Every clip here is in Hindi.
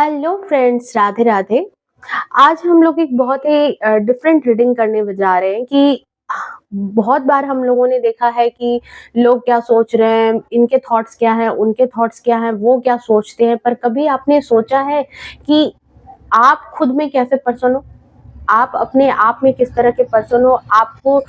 Hello friends, Radhe Radhe. आज हम लोग एक बहुत ही डिफरेंट रीडिंग करने जा रहे हैं कि बहुत बार हम लोगों ने देखा है कि लोग क्या सोच रहे हैं, इनके थॉट्स क्या हैं, उनके थॉट्स क्या हैं, वो क्या सोचते हैं। पर कभी आपने सोचा है कि आप खुद में कैसे पर्सन हो? आप अपने आप में किस तरह के पर्सन हो? आपको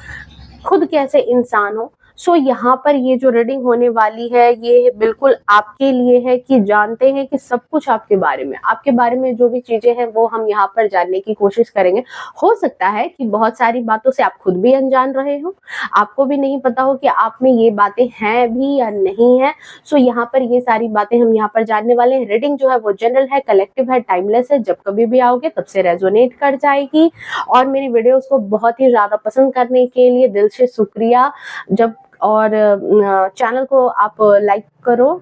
खुद कैसे इंसान हो? सो यहाँ पर ये जो रीडिंग होने वाली है ये बिल्कुल आपके लिए है कि जानते हैं कि सब कुछ आपके बारे में जो भी चीजें हैं वो हम यहाँ पर जानने की कोशिश करेंगे। हो सकता है कि बहुत सारी बातों से आप खुद भी अनजान रहे हो, आपको भी नहीं पता हो कि आप में ये बातें हैं भी या नहीं है। सो यहाँ पर ये सारी बातें हम यहाँ पर जानने वाले हैं। रीडिंग जो है वो जनरल है, कलेक्टिव है, टाइमलेस है। जब कभी भी आओगे तब से रेजोनेट कर जाएगी। और मेरी वीडियोस को बहुत ही ज्यादा पसंद करने के लिए दिल से शुक्रिया। जब और चैनल को आप लाइक करो,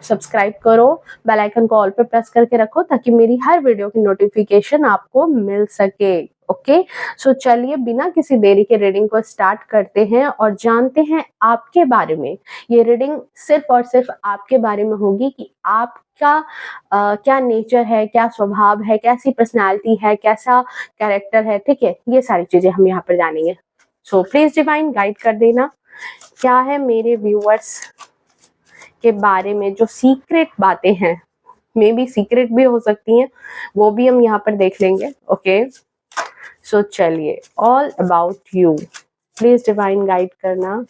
सब्सक्राइब करो, बेल आइकन को ऑल पे प्रेस करके रखो ताकि मेरी हर वीडियो की नोटिफिकेशन आपको मिल सके। ओके, सो चलिए बिना किसी देरी के रीडिंग को स्टार्ट करते हैं और जानते हैं आपके बारे में। ये रीडिंग सिर्फ और सिर्फ आपके बारे में होगी कि आपका क्या नेचर है, क्या स्वभाव है, कैसी पर्सनालिटी है, कैसा कैरेक्टर है। ठीक है, ये सारी चीजें हम यहाँ पर जानेंगे। सो प्लीज डिवाइन गाइड कर देना, क्या है मेरे व्यूअर्स के बारे में जो सीक्रेट बातें हैं, मे बी सीक्रेट भी हो सकती हैं, वो भी हम यहाँ पर देख लेंगे। ओके, सो चलिए, all about you, please divine guide करना।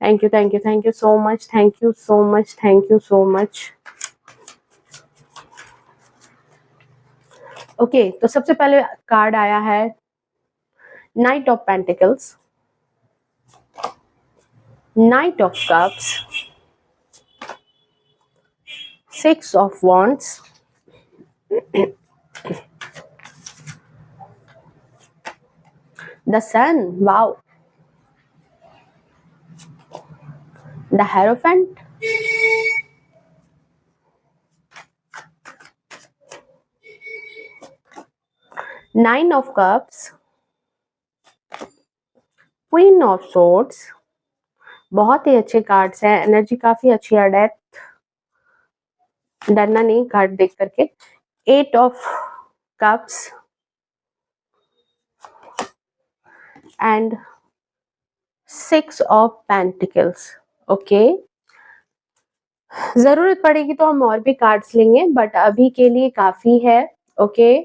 Thank you, thank you, thank you so much, thank you so much, thank you so much. Okay, तो सबसे पहले कार्ड आया है knight of pentacles, knight of cups, six of wands, the sun, wow, the hierophant, nine of cups, queen of swords, बहुत ही अच्छे कार्ड्स हैं, एनर्जी काफी अच्छी है। डेथ, डरना नहीं कार्ड देख करके। Eight of cups and six of pentacles. Okay, जरूरत पड़ेगी तो हम और भी कार्ड्स लेंगे, बट अभी के लिए काफी है। ओके,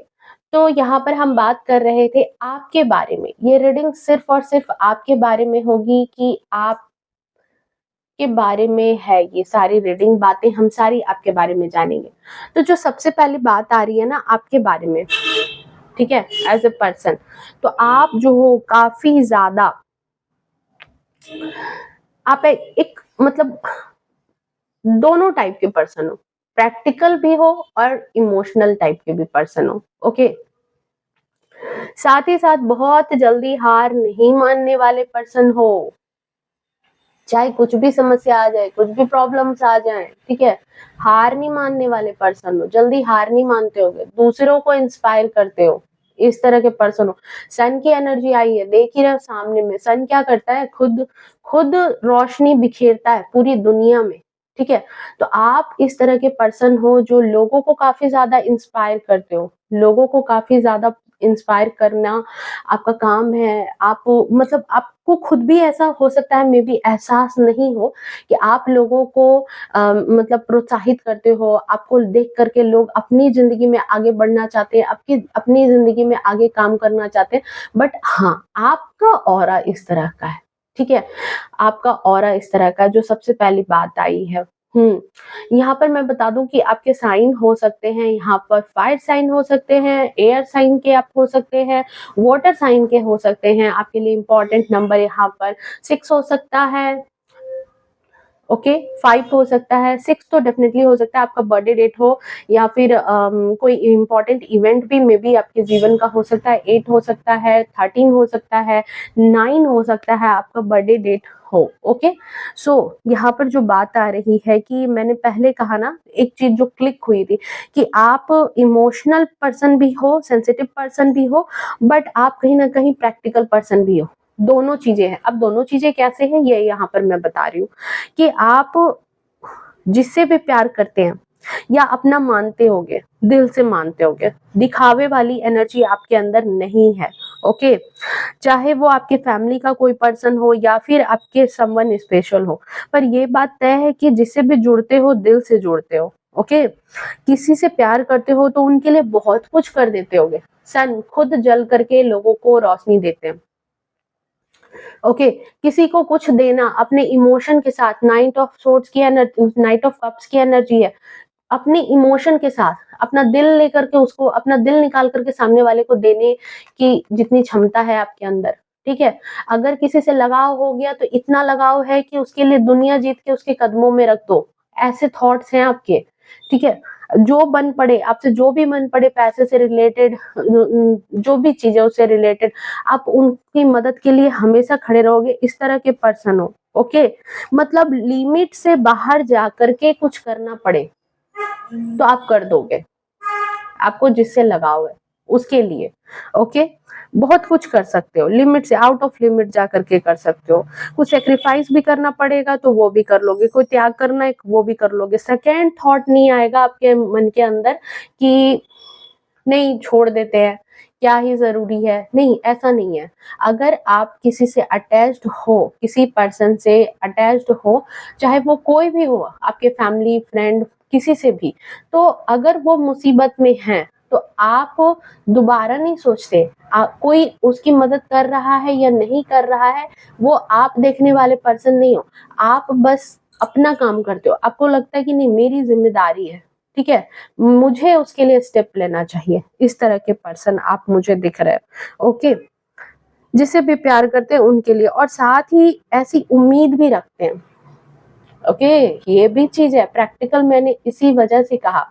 तो यहाँ पर हम बात कर रहे थे आपके बारे में। ये रीडिंग सिर्फ और सिर्फ आपके बारे में होगी कि आप के बारे में है। ये सारी रीडिंग बातें हम सारी आपके बारे में जानेंगे। तो जो सबसे पहली बात आ रही है ना आपके बारे में, ठीक है, एज ए पर्सन, तो आप जो हो काफी ज्यादा, आप एक मतलब दोनों टाइप के पर्सन हो, प्रैक्टिकल भी हो और इमोशनल टाइप के भी पर्सन हो। ओके, साथ ही साथ बहुत जल्दी हार नहीं मानने वाले पर्सन हो, चाहे कुछ भी समस्या आ जाए, कुछ भी प्रॉब्लम्स आ जाए, ठीक है, हार नहीं मानने वाले पर्सन हो, जल्दी हार नहीं मानते होगे, दूसरों को इंस्पायर करते हो, इस तरह के पर्सन हो। सन की एनर्जी आई है, देख ही रहे सामने में। सन क्या करता है, खुद खुद रोशनी बिखेरता है पूरी दुनिया में। ठीक है, तो आप इस तरह के पर्सन हो जो लोगों को काफी ज्यादा इंस्पायर करते हो, लोगों को काफी ज्यादा इंस्पायर करना आपका काम है। आप मतलब आपको खुद भी ऐसा हो सकता है, मे बी एहसास नहीं हो कि आप लोगों को मतलब प्रोत्साहित करते हो। आपको देख करके लोग अपनी जिंदगी में आगे बढ़ना चाहते हैं, आपकी अपनी जिंदगी में आगे काम करना चाहते हैं। बट हाँ, आपका ऑरा इस तरह का है। ठीक है, आपका ऑरा इस तरह का, जो सबसे पहली बात आई है। यहाँ पर मैं बता दूं कि आपके साइन हो सकते हैं, यहाँ पर फायर साइन हो सकते हैं, एयर साइन के आप हो सकते हैं, वाटर साइन के हो सकते हैं। आपके लिए इंपॉर्टेंट नंबर यहाँ पर 6 हो सकता है। ओके, 5 हो सकता है, 6 तो डेफिनेटली हो सकता है। आपका बर्थडे डेट हो या फिर कोई इम्पोर्टेंट इवेंट भी मे बी आपके जीवन का हो सकता है। 8 हो सकता है, 13 हो सकता है, 9 हो सकता है आपका बर्थडे डेट हो। ओके, सो यहाँ पर जो बात आ रही है कि मैंने पहले कहा ना, एक चीज जो क्लिक हुई थी कि आप इमोशनल पर्सन भी हो, सेंसिटिव पर्सन भी हो, बट आप कहीं ना कहीं प्रैक्टिकल पर्सन भी हो। दोनों चीजें हैं। अब दोनों चीजें कैसे हैं ये यहाँ पर मैं बता रही हूँ कि आप जिससे भी प्यार करते हैं, या अपना मानते होगे, दिल से मानते होगे। दिखावे वाली एनर्जी आपके अंदर नहीं है। ओके, चाहे वो आपके फैमिली का कोई पर्सन हो या फिर आपके समवन स्पेशल हो, पर ये बात तय है कि जिससे भी जुड़ते हो दिल से जुड़ते हो। ओके, किसी से प्यार करते हो तो उनके लिए बहुत कुछ कर देते होगे। सन खुद जल करके लोगों को रोशनी देते हैं। ओके, किसी को कुछ देना अपने इमोशन के साथ, नाइट ऑफ सोर्ड्स की एनर्जी, नाइट ऑफ कप्स की एनर्जी है, अपने इमोशन के साथ अपना दिल लेकर के, उसको अपना दिल निकाल करके सामने वाले को देने की जितनी क्षमता है आपके अंदर, ठीक है। अगर किसी से लगाव हो गया तो इतना लगाव है कि उसके लिए दुनिया जीत के उसके कदमों में रख दो, ऐसे थॉट्स हैं आपके, ठीक है। जो बन पड़े आपसे, जो भी मन पड़े, पैसे से रिलेटेड, जो भी चीजें उससे रिलेटेड, आप उनकी मदद के लिए हमेशा खड़े रहोगे, इस तरह के पर्सन हो। ओके, मतलब लिमिट से बाहर जा करके कुछ करना पड़े तो आप कर दोगे, आपको जिससे लगाव है उसके लिए। ओके, बहुत कुछ कर सकते हो, लिमिट से आउट ऑफ लिमिट जा करके कर सकते हो। कुछ सेक्रीफाइस भी करना पड़ेगा तो वो भी कर लोगे, कोई त्याग करना है वो भी कर लोगे। सेकेंड थॉट नहीं आएगा आपके मन के अंदर कि नहीं छोड़ देते हैं, क्या ही जरूरी है, नहीं, ऐसा नहीं है। अगर आप किसी से अटैच्ड हो, किसी पर्सन से अटैच्ड हो, चाहे वो कोई भी हो, आपके फैमिली, फ्रेंड, किसी से भी, तो अगर वो मुसीबत में है तो आप दोबारा नहीं सोचते। कोई उसकी मदद कर रहा है या नहीं कर रहा है, वो आप देखने वाले पर्सन नहीं हो। आप बस अपना काम करते हो, आपको लगता है कि नहीं मेरी जिम्मेदारी है, ठीक है, मुझे उसके लिए स्टेप लेना चाहिए। इस तरह के पर्सन आप मुझे दिख रहे हो। ओके, जिसे भी प्यार करते हैं उनके लिए, और साथ ही ऐसी उम्मीद भी रखते हैं। ओके, ये भी चीज है प्रैक्टिकल। मैंने इसी वजह से कहा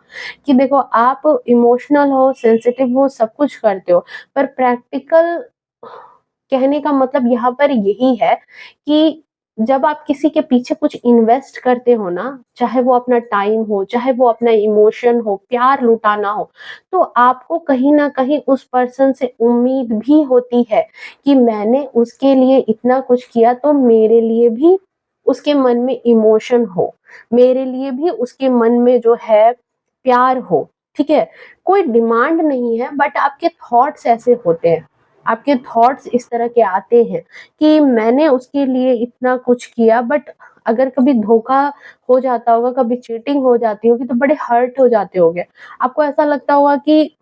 कि देखो, आप इमोशनल हो, सेंसिटिव हो, सब कुछ करते हो, पर प्रैक्टिकल कहने का मतलब यहाँ पर यही है कि जब आप किसी के पीछे कुछ इन्वेस्ट करते हो ना, चाहे वो अपना टाइम हो, चाहे वो अपना इमोशन हो, प्यार लुटाना हो, तो आपको कहीं ना कहीं उस पर्सन से उम्मीद भी होती है कि मैंने उसके लिए इतना कुछ किया तो मेरे लिए भी उसके मन में इमोशन हो, मेरे लिए भी उसके मन में जो है प्यार हो, ठीक है। कोई डिमांड नहीं है, बट आपके थॉट्स ऐसे होते हैं, आपके थॉट्स इस तरह के आते हैं कि मैंने उसके लिए इतना कुछ किया, बट अगर कभी धोखा हो जाता होगा, कभी चीटिंग हो जाती होगी तो बड़े हर्ट हो जाते होंगे। आपको ऐसा लगता होगा कि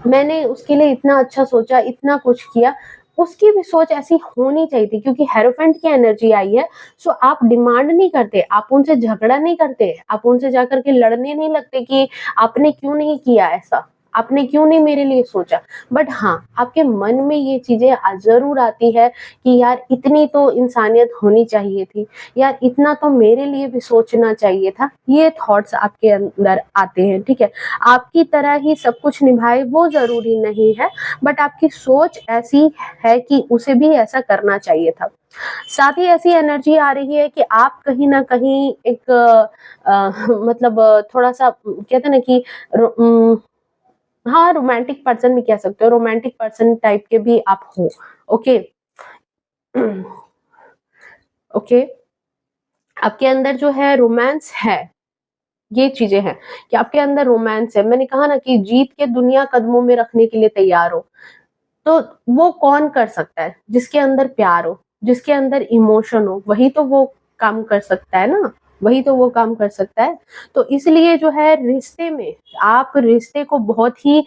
मैंने उसके लिए इतना अच्छा सोचा, इतना कुछ किया, उसकी भी सोच ऐसी होनी चाहिए थी, क्योंकि हेरोफेंट की एनर्जी आई है। सो आप डिमांड नहीं करते, आप उनसे झगड़ा नहीं करते, आप उनसे जाकर के लड़ने नहीं लगते कि आपने क्यों नहीं किया ऐसा, आपने क्यों नहीं मेरे लिए सोचा। बट हाँ, आपके मन में ये चीजें जरूर आती है कि यार इतनी तो इंसानियत होनी चाहिए थी, यार इतना तो मेरे लिए भी सोचना चाहिए था। ये थॉट्स आपके अंदर आते हैं, ठीक है। आपकी तरह ही सब कुछ निभाए वो जरूरी नहीं है, बट आपकी सोच ऐसी है कि उसे भी ऐसा करना चाहिए था। साथ ही ऐसी एनर्जी आ रही है कि आप कहीं ना कहीं एक मतलब थोड़ा सा कहते हैं ना कि हाँ, रोमांटिक पर्सन भी कह सकते हो, रोमांटिक पर्सन टाइप के भी आप हो। ओके, ओके, आपके अंदर जो है रोमांस है, ये चीजें हैं कि आपके अंदर रोमांस है। मैंने कहा ना कि जीत के दुनिया कदमों में रखने के लिए तैयार हो, तो वो कौन कर सकता है? जिसके अंदर प्यार हो, जिसके अंदर इमोशन हो, वही तो वो काम कर सकता है ना, वही तो वो काम कर सकता है। तो इसलिए जो है रिश्ते में, आप रिश्ते को बहुत ही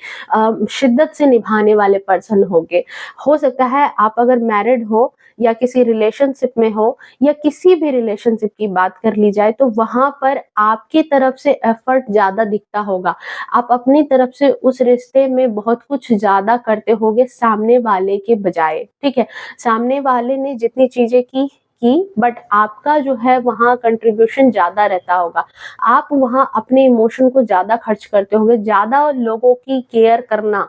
शिद्दत से निभाने वाले पर्सन होगे। हो सकता है आप अगर मैरिड हो या किसी रिलेशनशिप में हो, या किसी भी रिलेशनशिप की बात कर ली जाए, तो वहां पर आपकी तरफ से एफर्ट ज्यादा दिखता होगा। आप अपनी तरफ से उस रिश्ते में बहुत कुछ ज्यादा करते होगे सामने वाले के बजाय, ठीक है। सामने वाले ने जितनी चीजें की, बट आपका जो है वहाँ कंट्रीब्यूशन ज्यादा रहता होगा। आप वहाँ अपने इमोशन को ज्यादा खर्च करते होंगे, ज्यादा लोगों की केयर करना,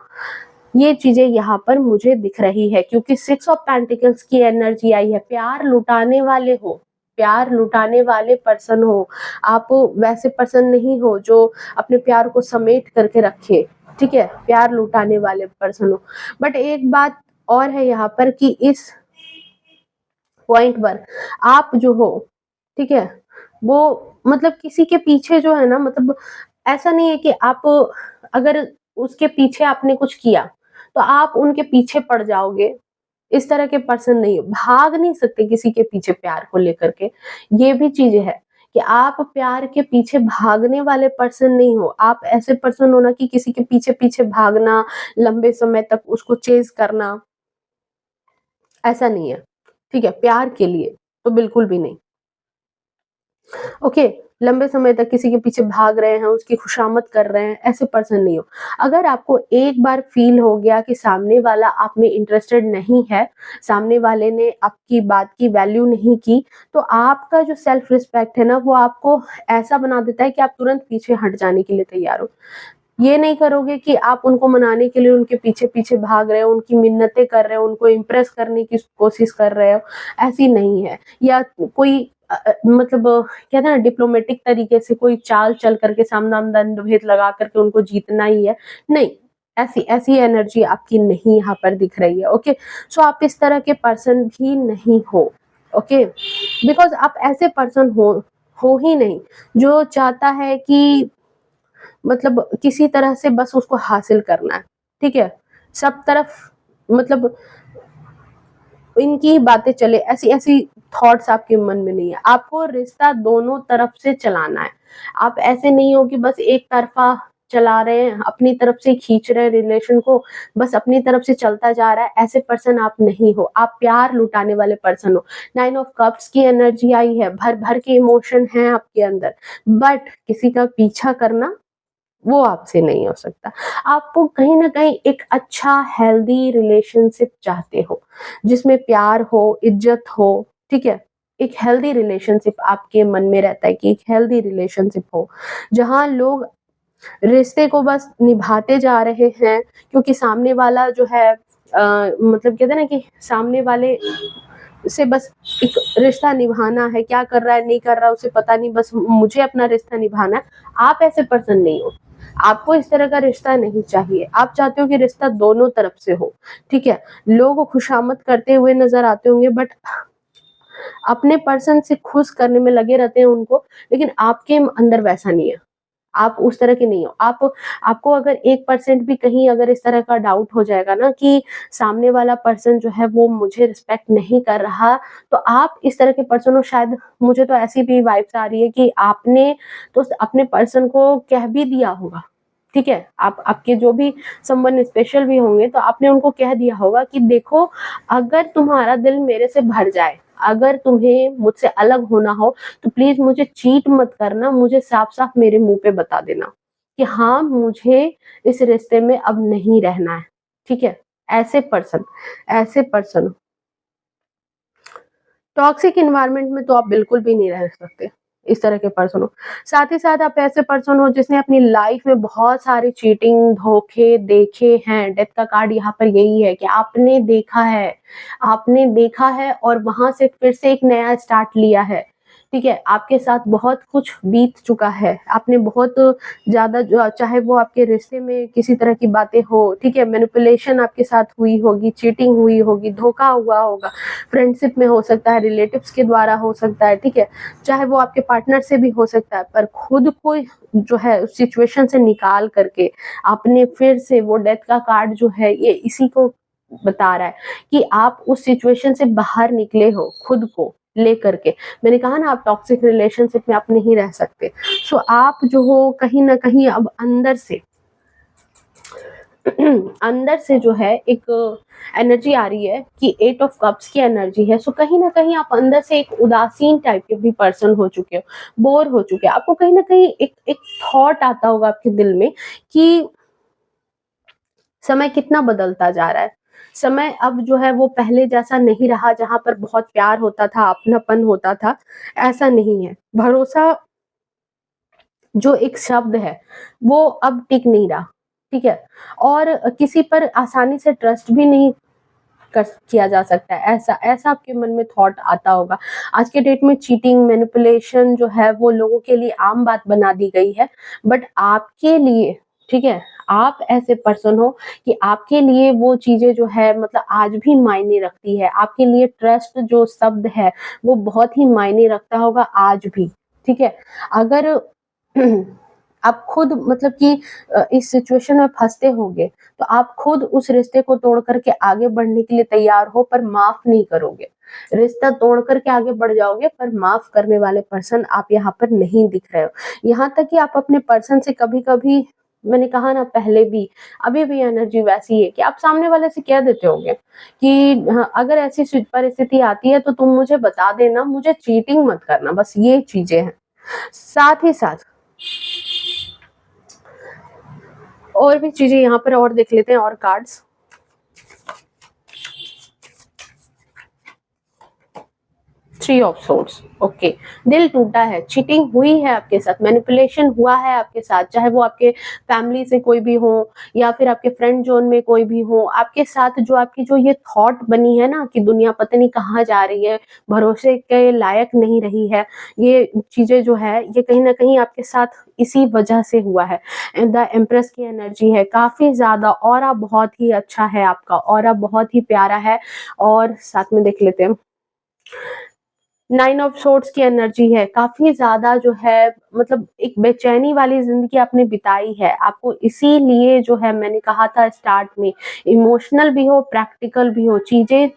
ये चीजें यहाँ पर मुझे दिख रही है, क्योंकि 6 ऑफ पेंटिकल्स की एनर्जी आई है। प्यार लुटाने वाले हो, प्यार लुटाने वाले पर्सन हो आप। वैसे पर्सन नहीं हो जो अपने प्यार को समेट करके रखे, ठीक है, प्यार लुटाने वाले पर्सन हो। बट एक बात और है यहाँ पर कि इस पॉइंट पर आप जो हो, ठीक है, वो मतलब किसी के पीछे जो है ना, मतलब ऐसा नहीं है कि आप अगर उसके पीछे आपने कुछ किया, तो आप उनके पीछे पड़ जाओगे, इस तरह के पर्सन नहीं हो। भाग नहीं सकते किसी के पीछे प्यार को लेकर के। ये भी चीज़ है कि आप प्यार के पीछे भागने वाले पर्सन नहीं हो। आप ऐसे पर्सन हो ना कि किसी के पीछे-पीछे भागना, लंबे समय तक उसको चेज़ करना, ऐसा नहीं है। ठीक है? प्यार के लिए तो बिल्कुल भी नहीं। ओके, लंबे समय तक किसी के पीछे भाग रहे हैं, उसकी खुशामद कर रहे हैं, ऐसे पर्सन नहीं हो। अगर आपको एक बार फ़ील हो गया कि सामने वाला आप में इंटरेस्टेड नहीं है, सामने वाले ने आपकी बात की वैल्यू नहीं की, तो आपका जो सेल्फ रिस्पेक्ट है ना, वो आपको ऐसा बना देता है कि आप तुरंत पीछे हट जाने के लिए तैयार हो। ये नहीं करोगे कि आप उनको मनाने के लिए उनके पीछे-पीछे भाग रहे हो, उनकी मिन्नतें कर रहे हो, उनको इम्प्रेस करने की कोशिश कर रहे हो, ऐसी नहीं है। या कोई मतलब कहते हैं ना डिप्लोमेटिक तरीके से कोई चाल चल करके सामदाम दंड भेद लगा करके उनको जीतना ही है, नहीं, ऐसी ऐसी एनर्जी आपकी नहीं यहाँ पर दिख रही है, ओके? सो आप इस तरह के पर्सन भी नहीं हो, ओके? बिकॉज़ आप ऐसे पर्सन हो ही नहीं, जो चाहता है कि मतलब किसी तरह से बस उसको हासिल करना है, ठीक है? सब तरफ मतलब इनकी ही बातें चले, ऐसी-ऐसी थॉट्स आपके मन में नहीं है। आपको रिश्ता दोनों तरफ से चलाना है। आप ऐसे नहीं हो कि बस एक तरफ़ा चला रहे हैं, अपनी तरफ से खींच रहे हैं रिलेशन को, बस अपनी तरफ से चलता जा रहा है, ऐसे पर्सन आप नहीं हो। आप प्यार लुटाने वाले पर्सन हो। 9 ऑफ कप्स की एनर्जी आई है, भर-भर के इमोशन हैं आपके अंदर, बट किसी का पीछा करना वो आपसे नहीं हो सकता। आपको कहीं न कहीं एक अच्छा हेल्दी रिलेशनशिप चाहते हो, जिसमें प्यार हो, इज़्ज़त हो, ठीक है? एक हेल्दी रिलेशनशिप आपके मन में रहता है कि एक हेल्दी रिलेशनशिप हो, जहाँ लोग रिश्ते को बस निभाते जा रहे हैं क्योंकि सामने वाला जो है मतलब कहते हैं ना कि सामने वाले से बस एक रिश्ता निभाना है, क्या कर रहा है, नहीं कर रहा है, उसे पता नहीं, बस मुझे अपना रिश्ता निभाना है। आप ऐसे पर्सन नहीं हो। आपको इस तरह का रिश्ता नहीं चाहिए। आप चाहते हो कि रिश्ता दोनों तरफ से हो, ठीक है? लोग खुशामद करते हुए नज़र आते होंगे बट अपने पर्सन से खुश करने में लगे रहते हैं उनको, लेकिन आपके अंदर वैसा नहीं है। आप उस तरह के नहीं हो। आपको अगर 1% भी कहीं अगर इस तरह का डाउट हो जाएगा ना कि सामने वाला पर्सन जो है वो मुझे रिस्पेक्ट नहीं कर रहा, तो आप इस तरह के पर्सन हो, शायद मुझे तो ऐसी भी वाइब्स आ रही है कि आपने तो अपने पर्सन को कह भी दिया होगा, ठीक है? आपके जो भी संबंध स्पेशल भी होंगे तो आपने उनको कह दिया होगा कि देखो, अगर तुम्हारा दिल मेरे से भर जाए, अगर तुम्हें मुझसे अलग होना हो तो प्लीज़ मुझे चीट मत करना, मुझे साफ-साफ मेरे मुँह पे बता देना कि हाँ, मुझे इस रिश्ते में अब नहीं रहना है, ठीक है? ऐसे पर्सन टॉक्सिक एनवायरनमेंट में तो आप बिल्कुल भी नहीं रह सकते, इस तरह के पर्सन हो। साथ ही साथ आप ऐसे पर्सन हो जिसने अपनी लाइफ में बहुत सारी चीटिंग, धोखे देखे हैं। डेथ का कार्ड यहाँ पर यही है कि आपने देखा है और वहाँ से फिर से एक नया स्टार्ट लिया है। ठीक है? आपके साथ बहुत कुछ बीत चुका है। आपने बहुत ज़्यादा जो चाहे वो आपके रिश्ते में किसी तरह की बातें हो, ठीक है? मैनिपुलेशन आपके साथ हुई होगी, चीटिंग हुई होगी, धोखा हुआ होगा। फ्रेंडशिप में हो सकता है, रिलेटिव्स के द्वारा हो सकता है, ठीक है? चाहे वो आपके पार्टनर से भी हो सकता है, पर खुद को जो है उस सिचुएशन से निकाल करके आपने फिर से वो डेथ का कार्ड जो है ये इसी को बता रहा है कि आप उस सिचुएशन से बाहर निकले हो खुद को लेकर के। मैंने कहा ना आप टॉक्सिक रिलेशनशिप में आप नहीं रह सकते। सो आप जो हो कहीं न कहीं अब अंदर से अंदर से जो है एक एनर्जी आ रही है कि 8 ऑफ कप्स की एनर्जी है। सो कहीं न कहीं आप अंदर से एक उदासीन टाइप के भी पर्सन हो चुके हो, बोर हो चुके हो। आपको कहीं न कहीं एक एक थॉट आता होगा आपके दिल में कि समय कितना बदलता जा रहा है। समय अब जो है वो पहले जैसा नहीं रहा जहाँ पर बहुत प्यार होता था, अपनापन होता था, ऐसा नहीं है। भरोसा जो एक शब्द है, वो अब टिक नहीं रहा, ठीक है? और किसी पर आसानी से ट्रस्ट भी नहीं कर किया जा सकता है, ऐसा ऐसा आपके मन में थॉट आता होगा। आज के डेट में चीटिंग, मैनिपुलेशन जो है वो लोगों के लिए आम बात बना दी गई है, बट आपके लिए, ठीक है? आप ऐसे पर्सन हो कि आपके लिए वो चीज़ें जो है मतलब आज भी मायने रखती है। आपके लिए ट्रस्ट जो शब्द है, वो बहुत ही मायने रखता होगा आज भी। ठीक है। अगर आप खुद मतलब कि इस सिचुएशन में फँसते होंगे, तो आप खुद उस रिश्ते को तोड़ कर के आगे बढ़ने के लिए तैयार हो, पर माफ़ नहीं करोगे। रिश्ता तोड़ कर के आगे बढ़ जाओगे, पर माफ़ करने वाले पर्सन आप यहाँ पर नहीं दिख रहे हो। यहाँ तक कि आप अपने पर्सन से कभी-कभी, मैंने कहा ना पहले भी, अभी भी एनर्जी वैसी है कि आप सामने वाले से कह देते होंगे कि अगर ऐसी परिस्थिति आती है तो तुम मुझे बता देना, मुझे चीटिंग मत करना, बस ये चीज़ें हैं। साथ ही साथ और भी चीजें यहाँ पर और देख लेते हैं, और cards. Three of swords, okay. दिल टूटा है, चीटिंग हुई है आपके साथ, मैनिपुलेशन हुआ है आपके साथ, चाहे वो आपके फैमिली से कोई भी हो या फिर आपके फ्रेंड जोन में कोई भी हो, आपके साथ जो आपकी जो ये थॉट बनी है ना कि दुनिया पता नहीं कहाँ जा रही है, भरोसे के लायक नहीं रही है, ये चीजें जो है ये कहीं ना कहीं आपके साथ इसी वजह से हुआ है। द एम्प्रेस की एनर्जी है काफी ज्यादा, ऑरा बहुत ही अच्छा है आपका, ऑरा बहुत ही प्यारा है। और साथ में देख लेते हैं, नाइन ऑफ सोर्ड्स की एनर्जी है, काफी ज्यादा जो है मतलब एक बेचैनी वाली जिंदगी आपने बिताई है, आपको इसीलिए जो है मैंने कहा था स्टार्ट में, इमोशनल भी हो प्रैक्टिकल भी हो, चीजें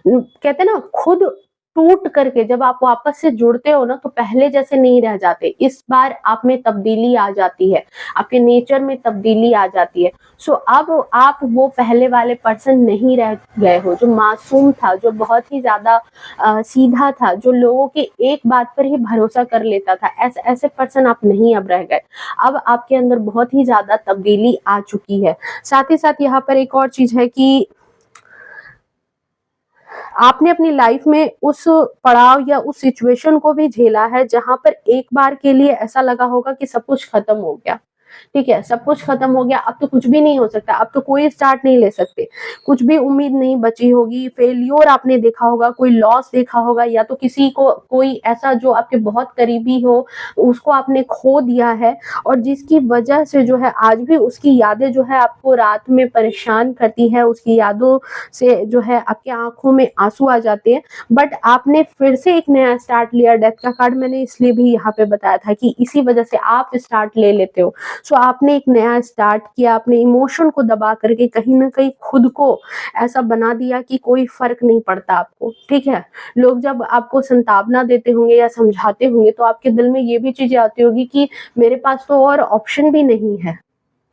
कहते हैं ना खुद टूट करके जब आप वापस से जुड़ते हो ना तो पहले जैसे नहीं रह जाते, इस बार आप में तब्दीली आ जाती है, आपके नेचर में तब्दीली आ जाती है। सो अब आप वो पहले वाले पर्सन नहीं रह गए हो जो मासूम था, जो बहुत ही ज्यादा सीधा था, जो लोगों के एक बात पर ही भरोसा कर लेता था, ऐसे ऐसे पर्सन आप नहीं अब रह गए। अब आपके अंदर बहुत ही ज्यादा तब्दीली आ चुकी है। साथ ही साथ यहाँ पर एक और चीज है कि आपने अपनी लाइफ में उस पड़ाव या उस सिचुएशन को भी झेला है जहां पर एक बार के लिए ऐसा लगा होगा कि सब कुछ खत्म हो गया, ठीक है, सब कुछ खत्म हो गया, अब तो कुछ भी नहीं हो सकता, अब तो कोई स्टार्ट नहीं ले सकते, कुछ भी उम्मीद नहीं बची होगी, फेल्योर आपने देखा होगा, कोई लॉस देखा होगा, या तो किसी को कोई ऐसा जो आपके बहुत करीबी हो उसको आपने खो दिया है, और जिसकी वजह से जो है आज भी उसकी यादें जो है आपको रात में परेशान करती है, उसकी यादों से जो है आपकी आंखों में आंसू आ जाते हैं। बट आपने फिर से एक नया स्टार्ट लिया, डेथ का कार्ड मैंने इसलिए भी यहाँ पे बताया था कि इसी वजह से आप स्टार्ट ले लेते हो। सो आपने एक नया स्टार्ट किया, अपने इमोशन को दबा करके कहीं ना कहीं खुद को ऐसा बना दिया कि कोई फर्क नहीं पड़ता आपको, ठीक है। लोग जब आपको संतावना देते होंगे या समझाते होंगे तो आपके दिल में ये भी चीजें आती होगी कि मेरे पास तो और ऑप्शन भी नहीं है,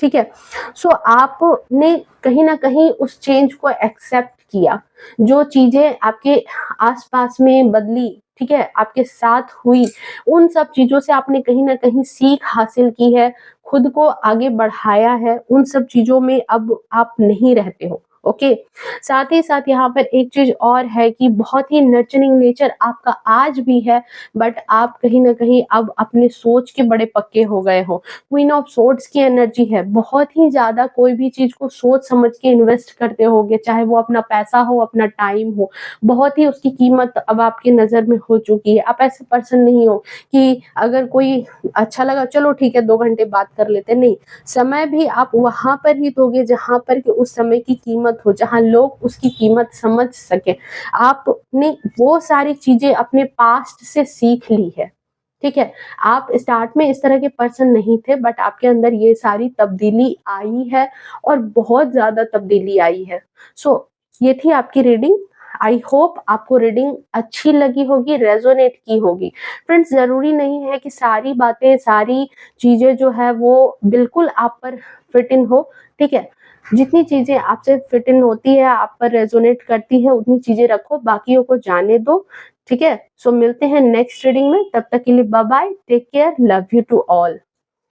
ठीक है। सो आपने कहीं ना कहीं उस चेंज को एक्सेप्ट किया, जो चीजें आपके आसपास में बदली, ठीक है, आपके साथ हुई, उन सब चीजों से आपने कहीं ना कहीं सीख हासिल की है, खुद को आगे बढ़ाया है, उन सब चीजों में अब आप नहीं रहते हो, ओके। साथ ही साथ यहाँ पर एक चीज और है कि बहुत ही नर्चरिंग नेचर आपका आज भी है, बट आप कहीं ना कहीं अब अपने सोच के बड़े पक्के हो गए हो। क्वीन ऑफ सोर्ड्स की एनर्जी है, बहुत ही ज्यादा कोई भी चीज को सोच समझ के इन्वेस्ट करते होगे, चाहे वो अपना पैसा हो, अपना टाइम हो, बहुत ही उसकी कीमत अब आपकी नजर में हो चुकी है। आप ऐसे पर्सन नहीं हो कि अगर कोई अच्छा लगा चलो ठीक है 2 घंटे बात कर लेते, नहीं, समय भी आप वहां पर ही दोगे जहां पर कि उस समय की कीमत हो, जहां लोग उसकी कीमत समझ सके। आपने वो सारी चीजें अपने पास्ट से सीख ली है, ठीक है। आप स्टार्ट में इस तरह के पर्सन नहीं थे, बट आपके अंदर ये सारी तब्दीली आई है, और बहुत ज्यादा तब्दीली आई है। सो ये थी आपकी रीडिंग। आई होप आपको रीडिंग अच्छी लगी होगी, रेजोनेट की होगी। फ्रेंड्स, जरूरी नहीं है कि सारी बातें, सारी चीजें जो है वो बिल्कुल आप पर फिट इन हो, ठीक है। जितनी चीजें आपसे फिट इन होती है, आप पर रेजोनेट करती है, उतनी चीजें रखो, बाकियों को जाने दो, ठीक है। सो मिलते हैं नेक्स्ट रीडिंग में, तब तक के लिए bye bye, take care, love you to all.